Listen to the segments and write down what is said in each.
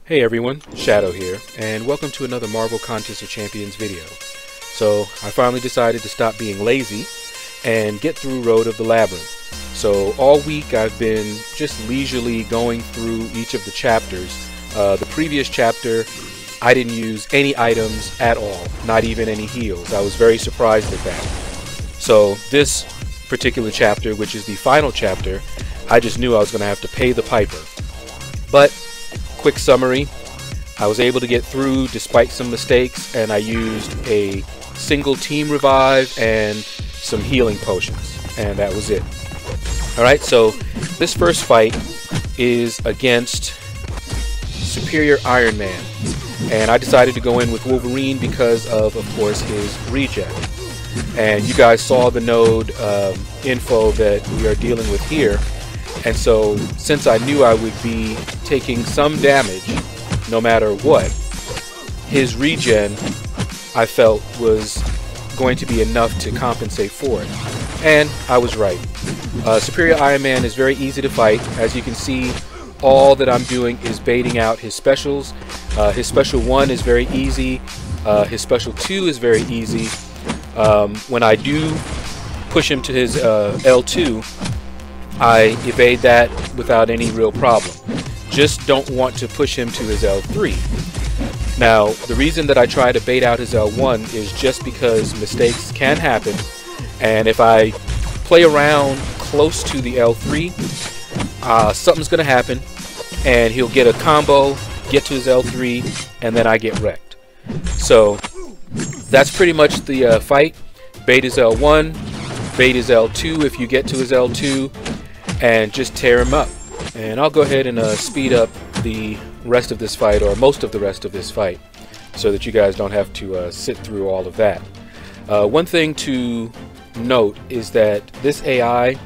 Hey everyone, Shaedow here, and welcome to another Marvel Contest of Champions video. So, I finally decided to stop being lazy and get through Road of the Labyrinth. So, all week I've been just leisurely going through each of the chapters. The previous chapter, I didn't use any items at all, not even any heals. I was very surprised at that. So, this particular chapter, which is the final chapter, I just knew I was going to have to pay the piper. But quick summary, I was able to get through despite some mistakes, and I used a single team revive and some healing potions, and that was it. Alright, so this first fight is against Superior Iron Man, and I decided to go in with Wolverine because of course, his regen. And you guys saw the node info that we are dealing with here. And so, since I knew I would be taking some damage, no matter what, his regen, I felt, was going to be enough to compensate for it. And I was right. Superior Iron Man is very easy to fight. As you can see, all that I'm doing is baiting out his specials. His special 1 is very easy. His special 2 is very easy. When I do push him to his L2, I evade that without any real problem. Just don't want to push him to his L3. Now, the reason that I try to bait out his L1 is just because mistakes can happen, and if I play around close to the L3, something's going to happen, and he'll get a combo, get to his L3, and then I get wrecked. So, that's pretty much the fight. Bait his L1, bait his L2 if you get to his L2, and just tear him up. And I'll go ahead and speed up the rest of this fight, or most of the rest of this fight, so that you guys don't have to sit through all of that. One thing to note is that this AI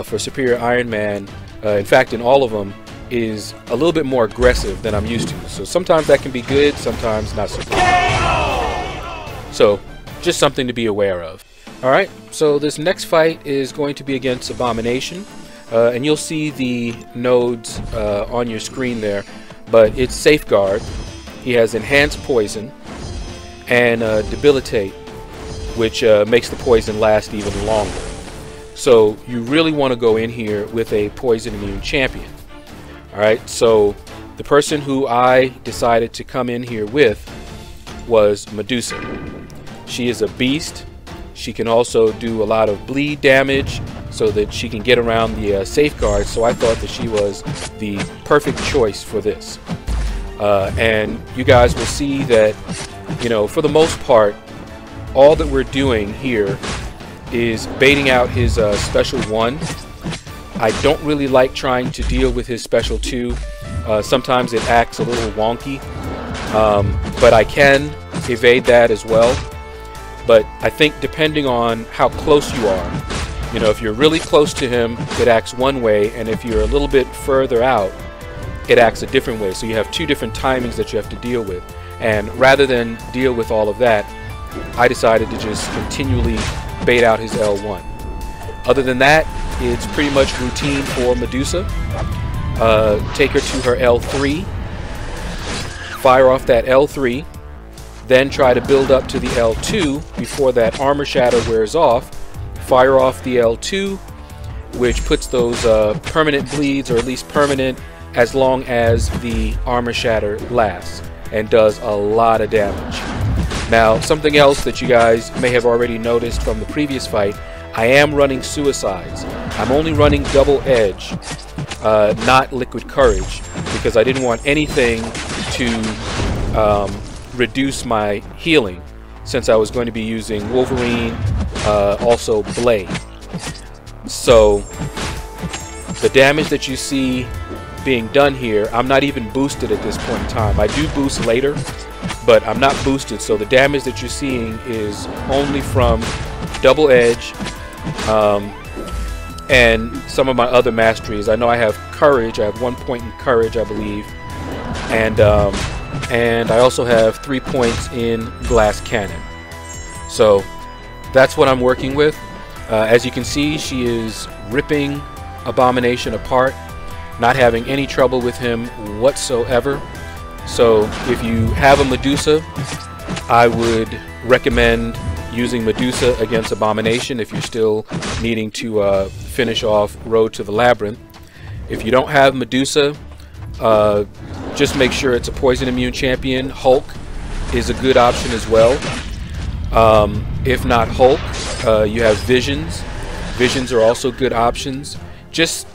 for Superior Iron Man, in fact in all of them, is a little bit more aggressive than I'm used to. So sometimes that can be good, sometimes not so good. So just something to be aware of. Alright, so this next fight is going to be against Abomination. And you'll see the nodes on your screen there, but it's Safeguard. He has Enhanced Poison and Debilitate, which makes the poison last even longer. So you really want to go in here with a poison immune champion. Alright, so the person who I decided to come in here with was Medusa. She is a beast. She can also do a lot of bleed damage, so that she can get around the safeguard, so I thought that she was the perfect choice for this. And you guys will see that, you know, for the most part, all that we're doing here is baiting out his special 1. I don't really like trying to deal with his special 2. Sometimes it acts a little wonky, but I can evade that as well. But I think depending on how close you are, you know, if you're really close to him, it acts one way, and if you're a little bit further out, it acts a different way. So you have two different timings that you have to deal with. And rather than deal with all of that, I decided to just continually bait out his L1. Other than that, it's pretty much routine for Medusa. Take her to her L3, fire off that L3, then try to build up to the L2 before that armor shadow wears off. Fire off the L2, which puts those permanent bleeds, or at least permanent as long as the armor shatter lasts, and does a lot of damage. Now, something else that you guys may have already noticed from the previous fight, I am running suicides. I'm only running double edge, not liquid courage, because I didn't want anything to reduce my healing, since I was going to be using Wolverine, also Blade. So the damage that you see being done here, I'm not even boosted at this point in time. I do boost later, but I'm not boosted, so the damage that you're seeing is only from double edge and some of my other masteries. I know I have courage. I have 1 point in courage, I believe, and I also have 3 points in glass cannon. So that's what I'm working with. As you can see, she is ripping Abomination apart, not having any trouble with him whatsoever. So if you have a Medusa, I would recommend using Medusa against Abomination if you're still needing to finish off Road to the Labyrinth. If you don't have Medusa, just make sure it's a poison immune champion. Hulk is a good option as well. If not Hulk, you have Visions. Visions are also good options. Just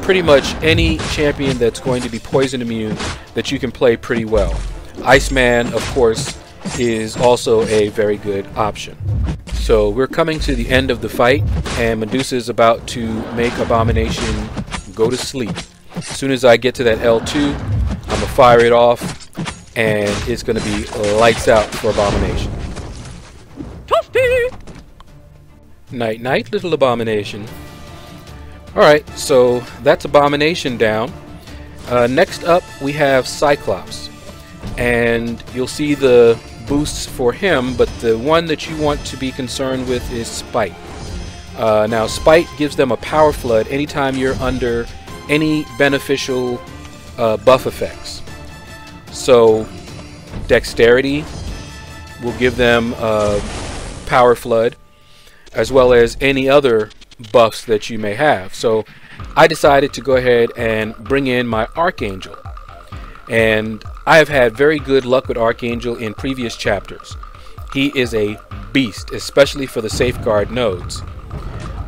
pretty much any champion that's going to be poison immune that you can play pretty well. Iceman, of course, is also a very good option. So we're coming to the end of the fight, and Medusa is about to make Abomination go to sleep. As soon as I get to that L2, I'm going to fire it off, and it's going to be lights out for Abomination. Toasty! Night night, little Abomination. Alright, so that's Abomination down. Next up, we have Cyclops. And you'll see the boosts for him, but the one that you want to be concerned with is Spite. Now, Spite gives them a power flood anytime you're under any beneficial buff effects. So, Dexterity will give them a power flood, as well as any other buffs that you may have. So I decided to go ahead and bring in my Archangel, and I have had very good luck with Archangel in previous chapters. He is a beast, especially for the safeguard nodes.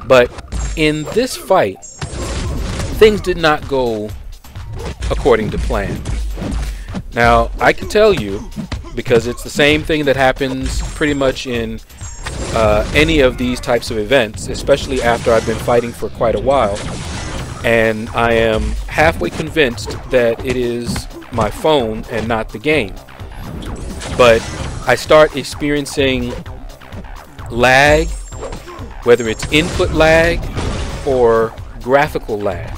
But in this fight, things did not go according to plan. Now, I can tell you, because it's the same thing that happens pretty much in any of these types of events, especially after I've been fighting for quite a while, and I am halfway convinced that it is my phone and not the game. But I start experiencing lag, whether it's input lag or graphical lag.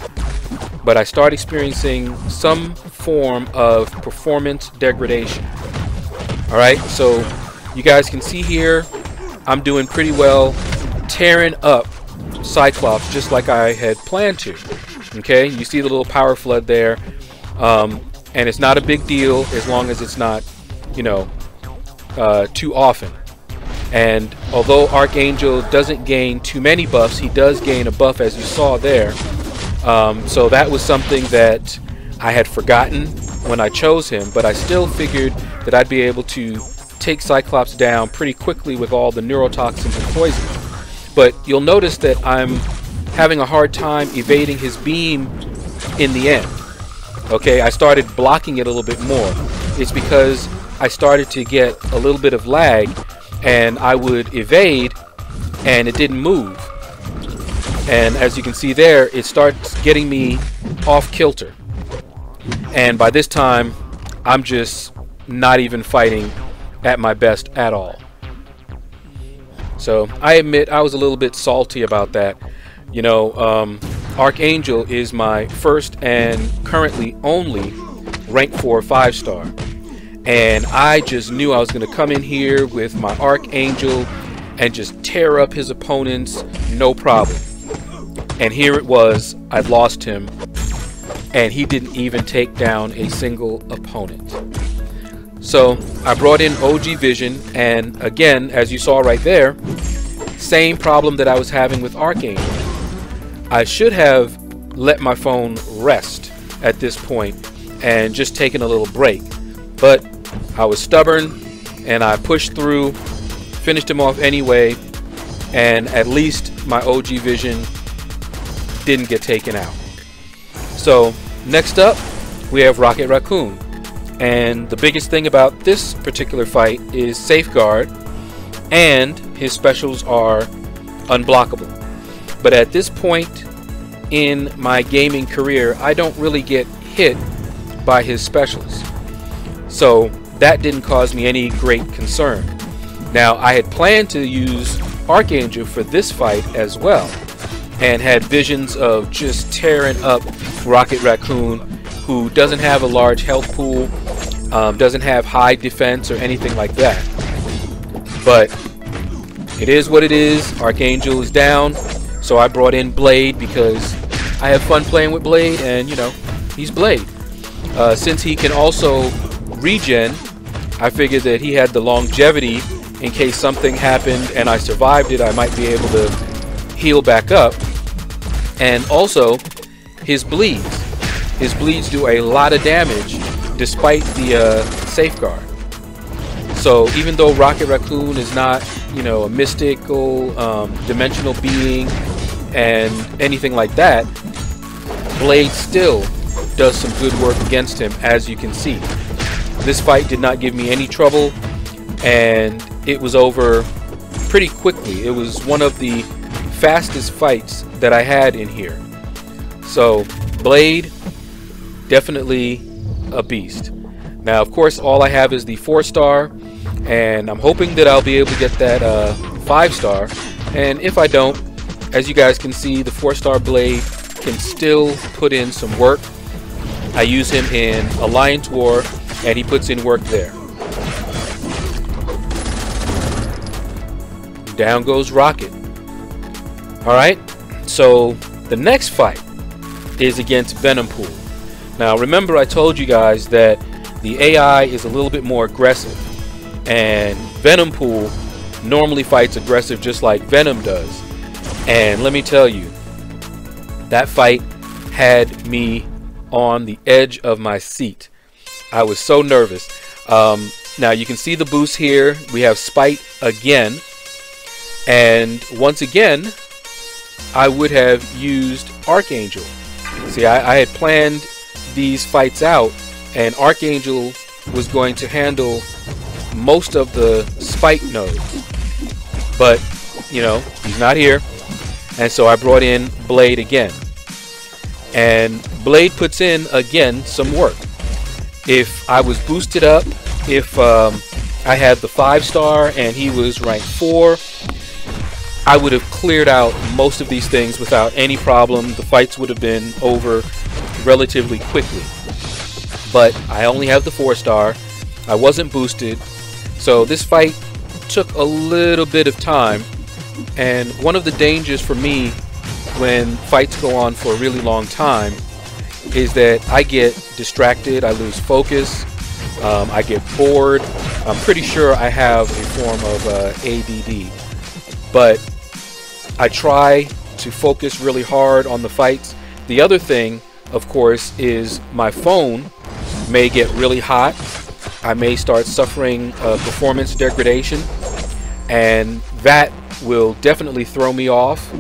But I start experiencing some form of performance degradation. Alright, so you guys can see here, I'm doing pretty well, tearing up Cyclops just like I had planned to. Okay, you see the little power flood there, and it's not a big deal as long as it's not, you know, too often. And although Archangel doesn't gain too many buffs, he does gain a buff, as you saw there. So that was something that I had forgotten when I chose him, but I still figured that I'd be able to take Cyclops down pretty quickly with all the neurotoxins and poison. But you'll notice that I'm having a hard time evading his beam in the end. Okay, I started blocking it a little bit more. It's because I started to get a little bit of lag, and I would evade and it didn't move. And as you can see there, it starts getting me off kilter. And by this time, I'm just not even fighting at my best at all. So I admit I was a little bit salty about that. You know, Archangel is my first and currently only rank 4 5-star. And I just knew I was going to come in here with my Archangel and just tear up his opponents, no problem. And here it was, I'd lost him, and he didn't even take down a single opponent. So I brought in OG Vision, and again, as you saw right there, same problem that I was having with Archangel. I should have let my phone rest at this point and just taken a little break. But I was stubborn, and I pushed through, finished him off anyway, and at least my OG Vision didn't get taken out. So next up, we have Raccoon. And the biggest thing about this particular fight is Safeguard, and his specials are unblockable. But at this point in my gaming career, I don't really get hit by his specials. So that didn't cause me any great concern. Now, I had planned to use Archangel for this fight as well, and had visions of just tearing up Raccoon, who doesn't have a large health pool, doesn't have high defense or anything like that. But it is what it is. Archangel is down, so I brought in Blade because I have fun playing with Blade, and you know, he's Blade. Since he can also regen, I figured that he had the longevity in case something happened and I survived it, I might be able to heal back up. And also, his bleeds. His bleeds do a lot of damage despite the safeguard. So even though Rocket Raccoon is not, you know, a mystical, dimensional being and anything like that, Blade still does some good work against him, as you can see. This fight did not give me any trouble, and it was over pretty quickly. It was one of the fastest fights that I had in here. So Blade, definitely a beast. Now of course all I have is the 4-star, and I'm hoping that I'll be able to get that 5-star, and if I don't, as you guys can see, the 4-star Blade can still put in some work. I use him in Alliance War, and he puts in work there. Down goes Rocket. Alright, so the next fight is against Venompool. Now remember, I told you guys that the AI is a little bit more aggressive, and Venompool normally fights aggressive just like Venom does. And let me tell you, that fight had me on the edge of my seat. I was so nervous. Now you can see the boost here. We have Spite again, and once again I would have used Archangel. See, I had planned these fights out, and Archangel was going to handle most of the Spite nodes, but you know, he's not here, and so I brought in Blade again, and Blade puts in again some work. If I was boosted up, if I had the 5-star and he was rank 4, I would have cleared out most of these things without any problem. The fights would have been over relatively quickly. But I only have the 4-star. I wasn't boosted, so this fight took a little bit of time. And one of the dangers for me when fights go on for a really long time is that I get distracted, I lose focus, I get bored. I'm pretty sure I have a form of ADD, but I try to focus really hard on the fights. The other thing, of course, is my phone may get really hot. I may start suffering performance degradation, and that will definitely throw me off.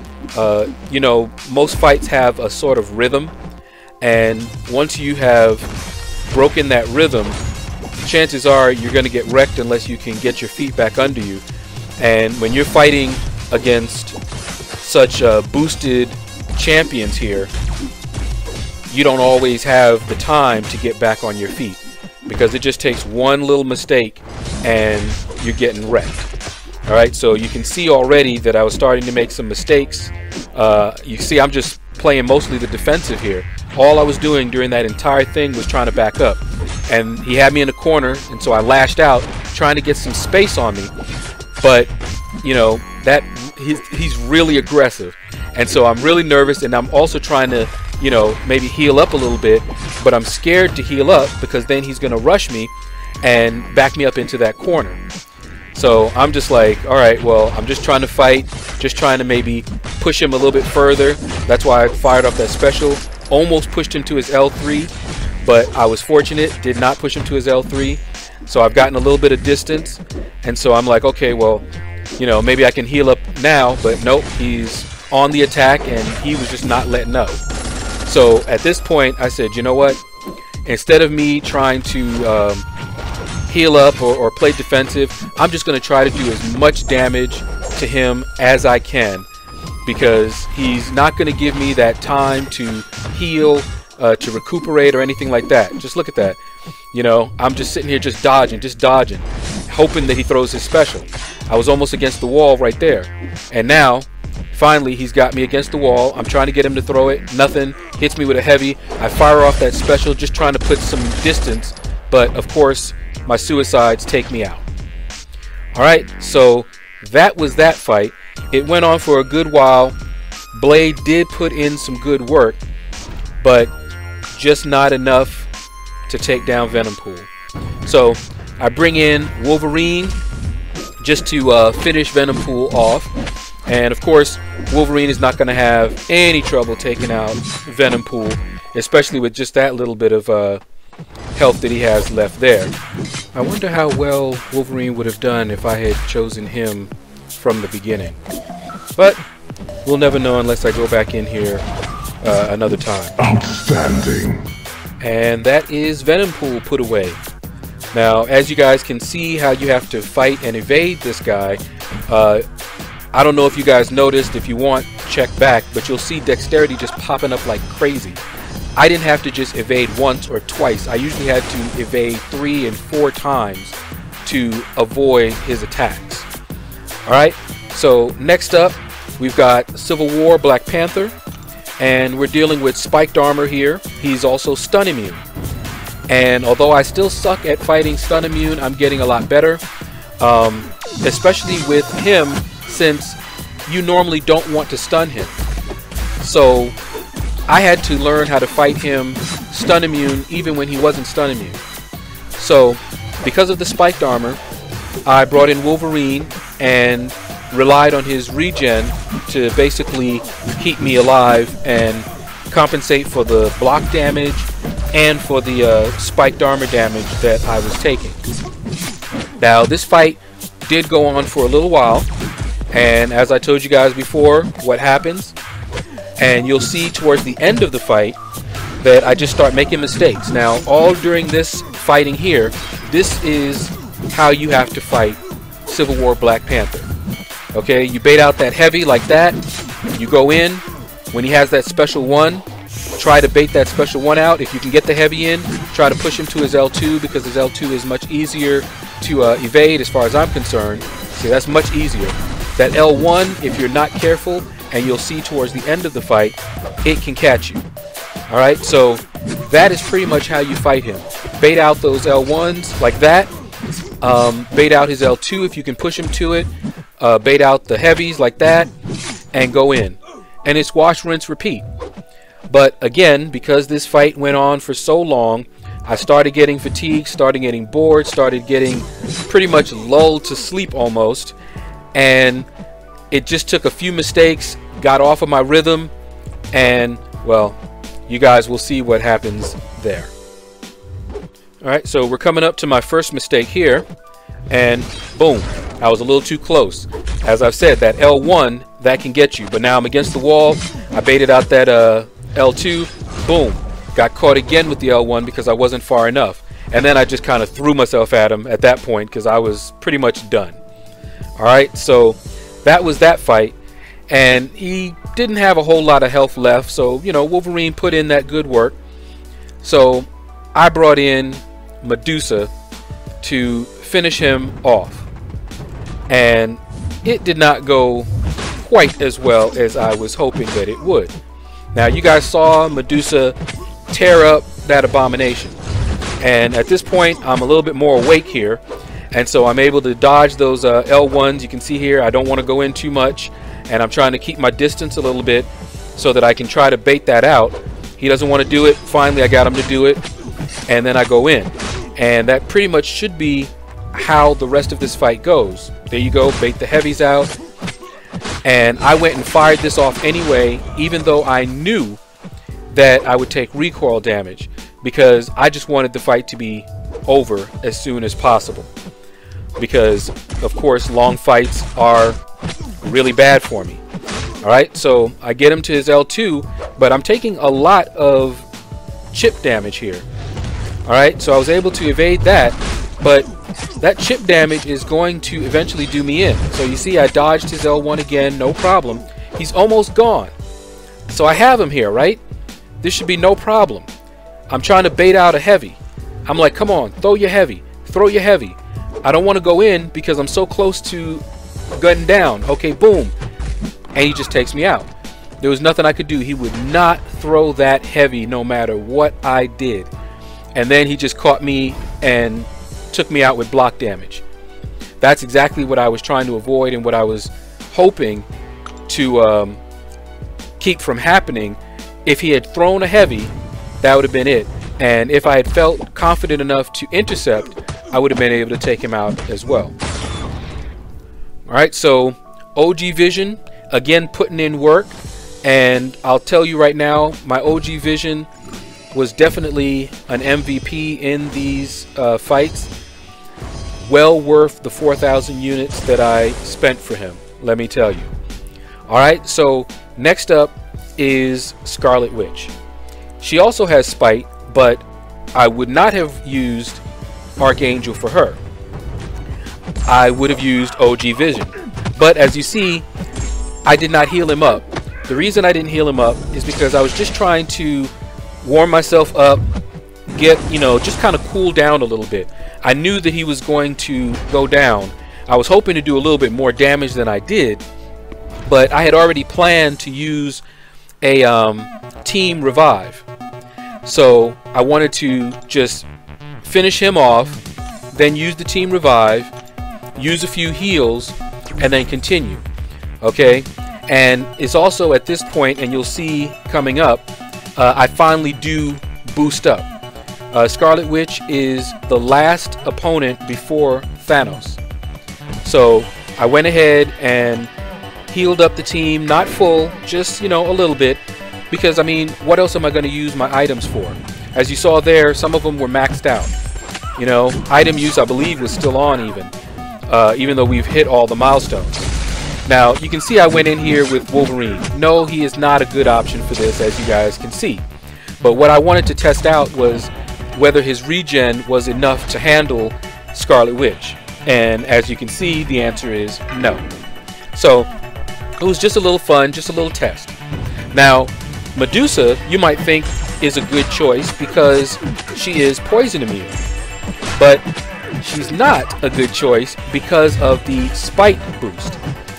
You know, most fights have a sort of rhythm, and once you have broken that rhythm, chances are you're going to get wrecked unless you can get your feet back under you. And when you're fighting against such boosted champions here, you don't always have the time to get back on your feet, because it just takes one little mistake and you're getting wrecked. Alright, so you can see already that I was starting to make some mistakes. You see, I'm just playing mostly the defensive here. All I was doing during that entire thing was trying to back up, and he had me in a corner, and so I lashed out trying to get some space on me. But you know, that he's really aggressive, and so I'm really nervous, and I'm also trying to, you know, maybe heal up a little bit, but I'm scared to heal up because then he's gonna rush me and back me up into that corner. So I'm just like, alright, well, I'm just trying to fight, just trying to maybe push him a little bit further. That's why I fired up that special. Almost pushed him to his L3, but I was fortunate, did not push him to his L3. So I've gotten a little bit of distance, and so I'm like, okay, well, you know, maybe I can heal up now, but nope, he's on the attack, and he was just not letting up. So at this point, I said, you know what? Instead of me trying to heal up or play defensive, I'm just going to try to do as much damage to him as I can, because he's not going to give me that time to heal, to recuperate or anything like that. Just look at that. You know, I'm just sitting here just dodging, hoping that he throws his special. I was almost against the wall right there, and now finally he's got me against the wall. I'm trying to get him to throw it, nothing, hits me with a heavy. I fire off that special, just trying to put some distance, but of course my suicides take me out. Alright, so that was that fight. It went on for a good while, Blade did put in some good work, but just not enough to take down Venompool. So I bring in Wolverine just to finish Venompool off. And of course, Wolverine is not going to have any trouble taking out Venompool, especially with just that little bit of health that he has left there. I wonder how well Wolverine would have done if I had chosen him from the beginning. But we'll never know unless I go back in here another time. Outstanding. And that is Venompool put away. Now, as you guys can see how you have to fight and evade this guy, I don't know if you guys noticed. If you want, check back, but you'll see dexterity just popping up like crazy. I didn't have to just evade once or twice. I usually had to evade 3 and 4 times to avoid his attacks. Alright, so next up we've got Civil War Black Panther, and we're dealing with spiked armor here. He's also stun immune, and although I still suck at fighting stun immune, I'm getting a lot better, especially with him, since you normally don't want to stun him. So I had to learn how to fight him stun immune even when he wasn't stun immune. So because of the spiked armor, I brought in Wolverine and relied on his regen to basically keep me alive and compensate for the block damage and for the spiked armor damage that I was taking. Now this fight did go on for a little while, and as I told you guys before, what happens, and you'll see towards the end of the fight that I just start making mistakes. Now all during this fighting here, this is how you have to fight Civil War Black Panther. Okay, you bait out that heavy like that, you go in, when he has that special one, try to bait that special one out. If you can get the heavy in, try to push him to his L2, because his L2 is much easier to evade as far as I'm concerned. See, that's much easier. That L1, if you're not careful, and you'll see towards the end of the fight, it can catch you. Alright, so that is pretty much how you fight him. Bait out those L1s like that. Bait out his L2 if you can push him to it. Bait out the heavies like that, and go in. And it's wash, rinse, repeat. But again, because this fight went on for so long, I started getting fatigued, started getting bored, started getting pretty much lulled to sleep almost. And it just took a few mistakes, got off of my rhythm, and well, you guys will see what happens there. Alright, so we're coming up to my first mistake here, and boom, I was a little too close. As I've said, that L1, that can get you, but now I'm against the wall. I baited out that L2, boom, got caught again with the L1 because I wasn't far enough, and then I just kind of threw myself at him at that point because I was pretty much done. Alright, so that was that fight, and he didn't have a whole lot of health left, so you know, Wolverine put in that good work. So I brought in Medusa to finish him off, and it did not go quite as well as I was hoping that it would. Now you guys saw Medusa tear up that Abomination, and at this point I'm a little bit more awake here, and so I'm able to dodge those L1s. You can see here I don't want to go in too much, and I'm trying to keep my distance a little bit so that I can try to bait that out. He doesn't want to do it. Finally I got him to do it, and then I go in, and that pretty much should be how the rest of this fight goes. There you go, bait the heavies out, and I went and fired this off anyway, even though I knew that I would take recoil damage, because I just wanted the fight to be over as soon as possible, because of course long fights are really bad for me. Alright, so I get him to his L2, but I'm taking a lot of chip damage here. Alright, so I was able to evade that, but that chip damage is going to eventually do me in. So you see I dodged his L1 again, no problem. He's almost gone. So I have him here, right? This should be no problem. I'm trying to bait out a heavy. I'm like, come on, throw your heavy. Throw your heavy. I don't want to go in because I'm so close to gunning down. Okay, boom. And he just takes me out. There was nothing I could do. He would not throw that heavy no matter what I did. And then he just caught me and took me out with block damage. That's exactly what I was trying to avoid, and what I was hoping to keep from happening. If he had thrown a heavy, that would have been it. And if I had felt confident enough to intercept, I would have been able to take him out as well. Alright, so OG Vision, again putting in work. And I'll tell you right now, my OG Vision was definitely an MVP in these fights. Well worth the 4,000 units that I spent for him, let me tell you. Alright, so next up is Scarlet Witch. She also has Spite, but I would not have used Archangel for her. I would have used OG Vision. But as you see, I did not heal him up. The reason I didn't heal him up is because I was just trying to warm myself up, get, just kind of cool down a little bit. I knew that he was going to go down. I was hoping to do a little bit more damage than I did, but I had already planned to use a team revive. So I wanted to just finish him off, then use the team revive, use a few heals, and then continue. Okay? And it's also at this point, and you'll see coming up, I finally do boost up. Scarlet Witch is the last opponent before Thanos. So I went ahead and healed up the team, not full, just, a little bit. Because, I mean, what else am I going to use my items for? As you saw there, some of them were maxed out. Item use, I believe, was still on even though we've hit all the milestones. Now, you can see I went in here with Wolverine. No, he is not a good option for this, as you guys can see. But what I wanted to test out was whether his regen was enough to handle Scarlet Witch. And as you can see, the answer is no. So, it was just a little fun, just a little test. Now, Medusa, you might think, is a good choice because she is poison immune. But she's not a good choice because of the Spite boost.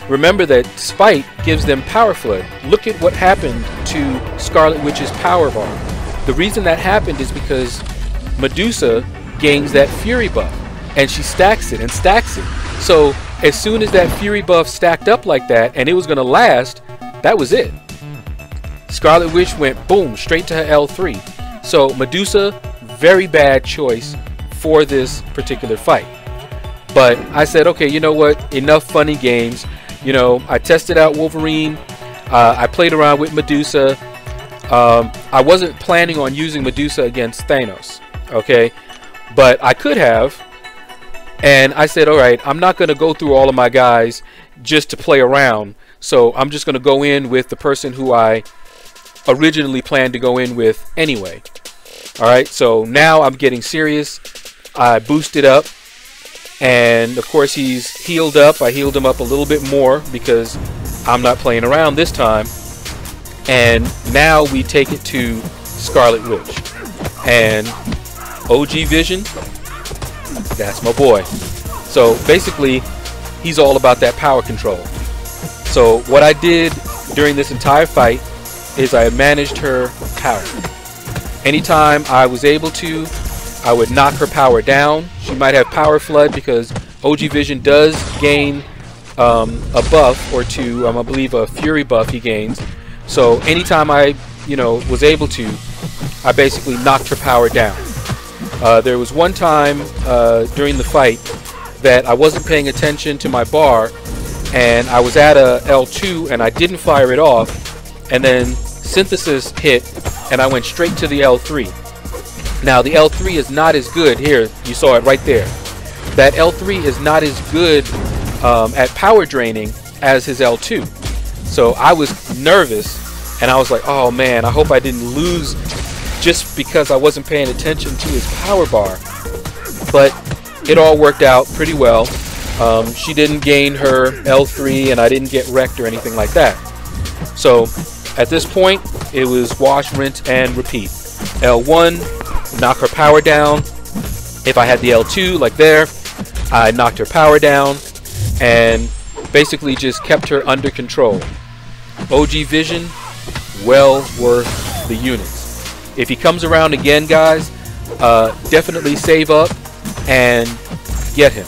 Remember that Spite gives them Power Flood. Look at what happened to Scarlet Witch's power bar. The reason that happened is because Medusa gains that Fury buff, and she stacks it and stacks it. So as soon as that Fury buff stacked up like that, and it was going to last, that was it. Scarlet Witch went boom, straight to her L3. So Medusa, very bad choice for this particular fight. But I said, okay, you know what? Enough funny games. I tested out Wolverine. I played around with Medusa. I wasn't planning on using Medusa against Thanos, okay? But I could have. And I said, all right, I'm not going to go through all of my guys just to play around. So I'm just going to go in with the person who I originally planned to go in with anyway. All right, so now I'm getting serious. I boosted up. And of course he's healed up. I healed him up a little bit more because I'm not playing around this time. And now we take it to Scarlet Witch. And OG Vision, that's my boy. So basically, he's all about that power control. So what I did during this entire fight is I managed her power. Anytime I was able to, I would knock her power down. She might have Power Flood because OG Vision does gain a buff or two. I believe a Fury buff he gains. So anytime I, was able to, I basically knocked her power down. There was one time during the fight that I wasn't paying attention to my bar, and I was at a L2 and I didn't fire it off, and then Synthesis hit and I went straight to the L3. Now the L3 is not as good. Here, you saw it right there. That L3 is not as good at power draining as his L2. So I was nervous and I was like, oh man, I hope I didn't lose just because I wasn't paying attention to his power bar. But it all worked out pretty well. She didn't gain her L3 and I didn't get wrecked or anything like that. So at this point, it was wash, rinse, and repeat. L1, knock her power down. If I had the L2 like there, I knocked her power down and basically just kept her under control. OG Vision, well worth the units. If he comes around again, guys, definitely save up and get him.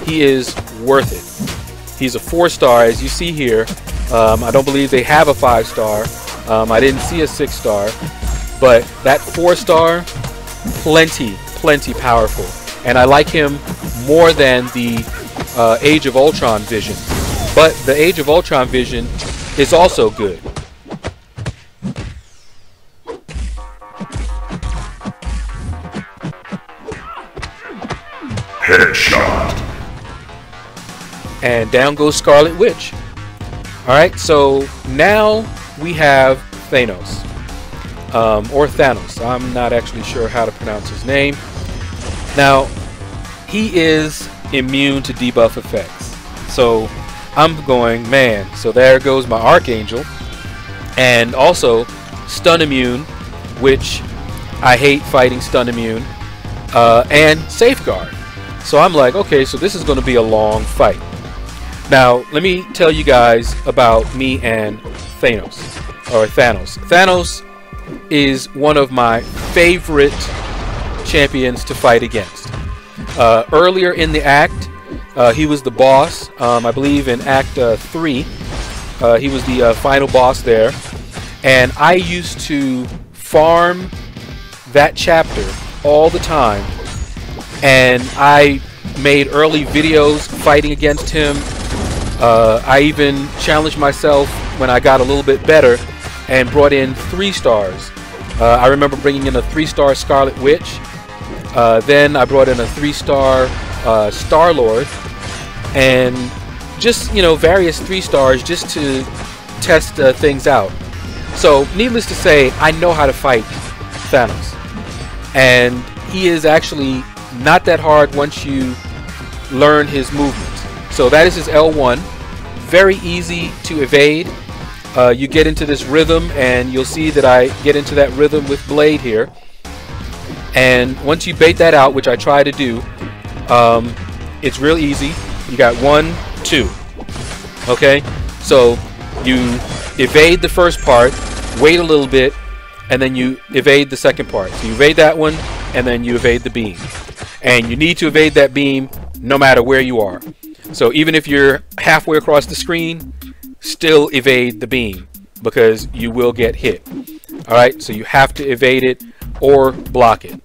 He is worth it. He's a 4-star, as you see here. I don't believe they have a 5-star. I didn't see a 6-star, but that 4-star, plenty powerful. And I like him more than the Age of Ultron vision. But the Age of Ultron vision is also good. Headshot. And down goes Scarlet Witch. Alright, so now we have Thanos. Or Thanos. I'm not actually sure how to pronounce his name. Now, he is immune to debuff effects. So I'm going, man, so there goes my Archangel. And also stun immune, which I hate fighting stun immune. And safeguard. So I'm like, okay, so this is going to be a long fight. Now, let me tell you guys about me and Thanos. Thanos is one of my favorite champions to fight against. Earlier in the act, he was the boss. I believe in Act 3, he was the final boss there. And I used to farm that chapter all the time. And I made early videos fighting against him. I even challenged myself when I got a little bit better and brought in 3 stars. I remember bringing in a 3-star Scarlet Witch. Then I brought in a 3-star Star-Lord. And just, you know, various 3 stars just to test things out. So, needless to say, I know how to fight Thanos. And he is actually not that hard once you learn his movements. So that is his L1. Very easy to evade. You get into this rhythm, and you'll see that I get into that rhythm with Blade here. And once you bait that out, which I try to do, it's real easy. You got 1, 2. Okay? So you evade the first part, wait a little bit, and then you evade the second part. So you evade that one, and then you evade the beam. And you need to evade that beam no matter where you are. So even if you're halfway across the screen, still evade the beam, because you will get hit. Alright, so you have to evade it or block it.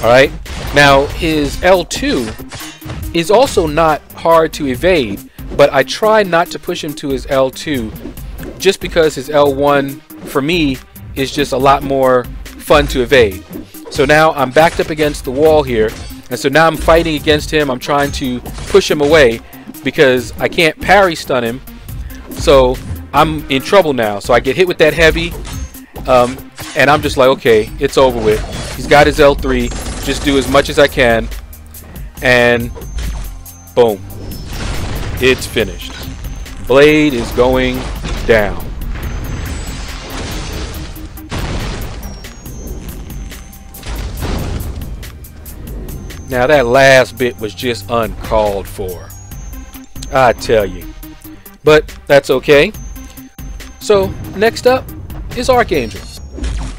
Alright, now his L2 is also not hard to evade, but I try not to push him to his L2 just because his L1 for me is just a lot more fun to evade. So now I'm backed up against the wall here, and so now I'm fighting against him. I'm trying to push him away because I can't parry stun him. So I'm in trouble now. So I get hit with that heavy, and I'm just like, okay, it's over with. He's got his L3. Just do as much as I can, and boom, it's finished. Blade is going down. Now that last bit was just uncalled for, I tell you. But that's okay. So next up is Archangel.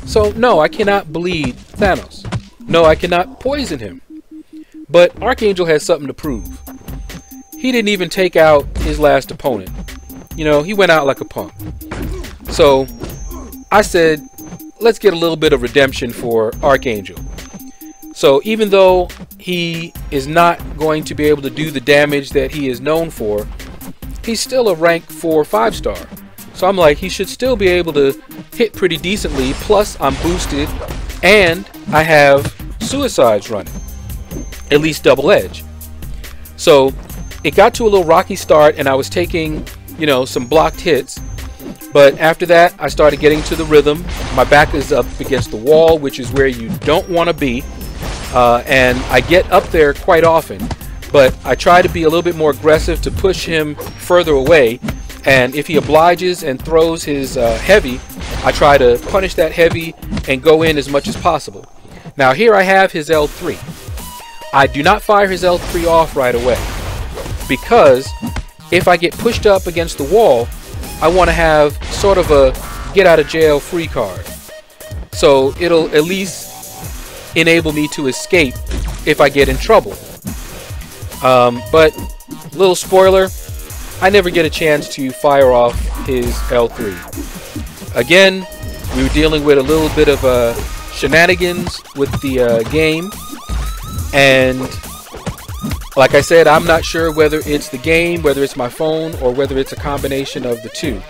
So no, I cannot bleed Thanos. No, I cannot poison him. But Archangel has something to prove. He didn't even take out his last opponent. You know, he went out like a punk. So I said, let's get a little bit of redemption for Archangel. So even though he is not going to be able to do the damage that he is known for, he's still a rank 4 5-star. So I'm like, he should still be able to hit pretty decently. Plus I'm boosted and I have suicides running. At least double edge. So it got to a little rocky start and I was taking, you know, some blocked hits. But after that I started getting to the rhythm. My back is up against the wall, which is where you don't want to be. And I get up there quite often, but I try to be a little bit more aggressive to push him further away. And if he obliges and throws his heavy, I try to punish that heavy and go in as much as possible. Now here I have his L3. I do not fire his L3 off right away, because if I get pushed up against the wall, I want to have sort of a get out of jail free card. So it'll at least enable me to escape if I get in trouble. But little spoiler, I never get a chance to fire off his L3. again, we were dealing with a little bit of shenanigans with the game, and like I said, I'm not sure whether it's the game, whether it's my phone, or whether it's a combination of the two.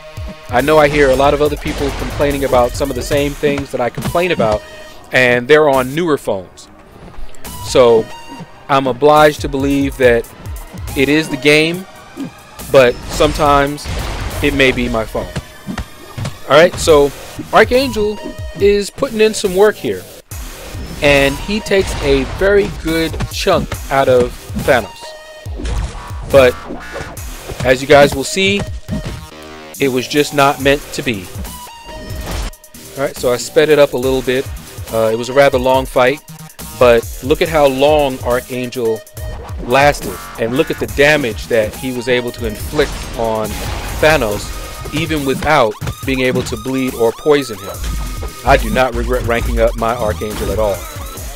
I know I hear a lot of other people complaining about some of the same things that I complain about, and they're on newer phones. So I'm obliged to believe that it is the game, but sometimes it may be my phone. Alright, so Archangel is putting in some work here, and he takes a very good chunk out of Thanos. But as you guys will see, it was just not meant to be. Alright, so I sped it up a little bit. It was a rather long fight, but look at how long Archangel lasted, and look at the damage that he was able to inflict on Thanos, even without being able to bleed or poison him. I do not regret ranking up my Archangel at all.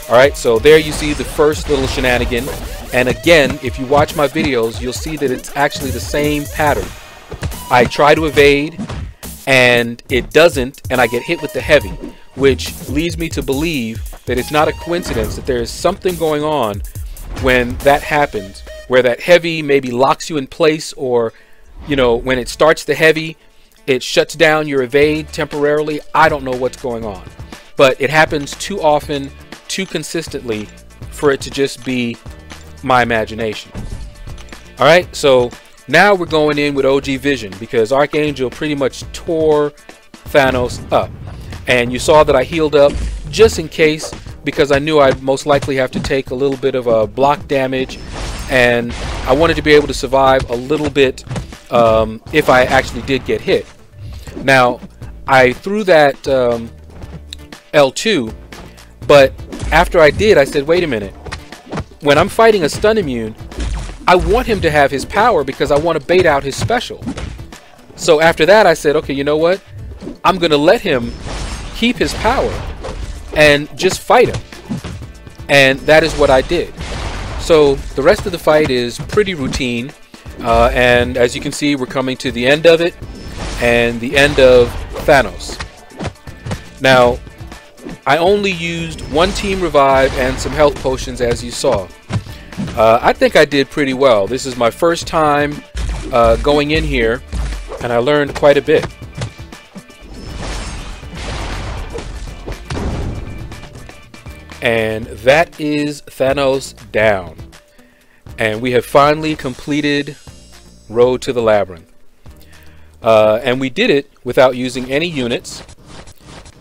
Alright, so there you see the first little shenanigan, and again, if you watch my videos, you'll see that it's actually the same pattern. I try to evade, and it doesn't, and I get hit with the heavy, which leads me to believe that it's not a coincidence that there is something going on when that happens, where that heavy maybe locks you in place, or, you know, when it starts the heavy, it shuts down your evade temporarily. I don't know what's going on, but it happens too often, too consistently for it to just be my imagination. Alright, so now we're going in with OG Vision, because Archangel pretty much tore Thanos up. And you saw that I healed up just in case, because I knew I'd most likely have to take a little bit of a block damage, and I wanted to be able to survive a little bit if I actually did get hit. Now, I threw that L2, but after I did, I said, wait a minute. When I'm fighting a stun immune, I want him to have his power because I want to bait out his special. So after that, I said, okay, you know what? I'm going to let him keep his power and just fight him. And that is what I did. So the rest of the fight is pretty routine. And as you can see, we're coming to the end of it, and the end of Thanos. Now, I only used one team revive and some health potions, as you saw. I think I did pretty well. This is my first time going in here, and I learned quite a bit. And that is Thanos down. And we have finally completed Road to the Labyrinth. And we did it without using any units.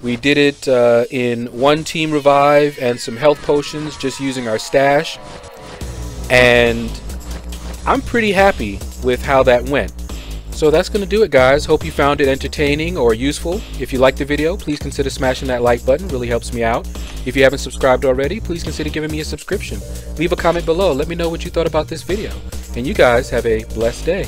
We did it in one team revive and some health potions, just using our stash. And I'm pretty happy with how that went. So that's going to do it, guys. Hope you found it entertaining or useful. If you liked the video, please consider smashing that like button. It really helps me out. If you haven't subscribed already, please consider giving me a subscription. Leave a comment below. Let me know what you thought about this video. And you guys have a blessed day.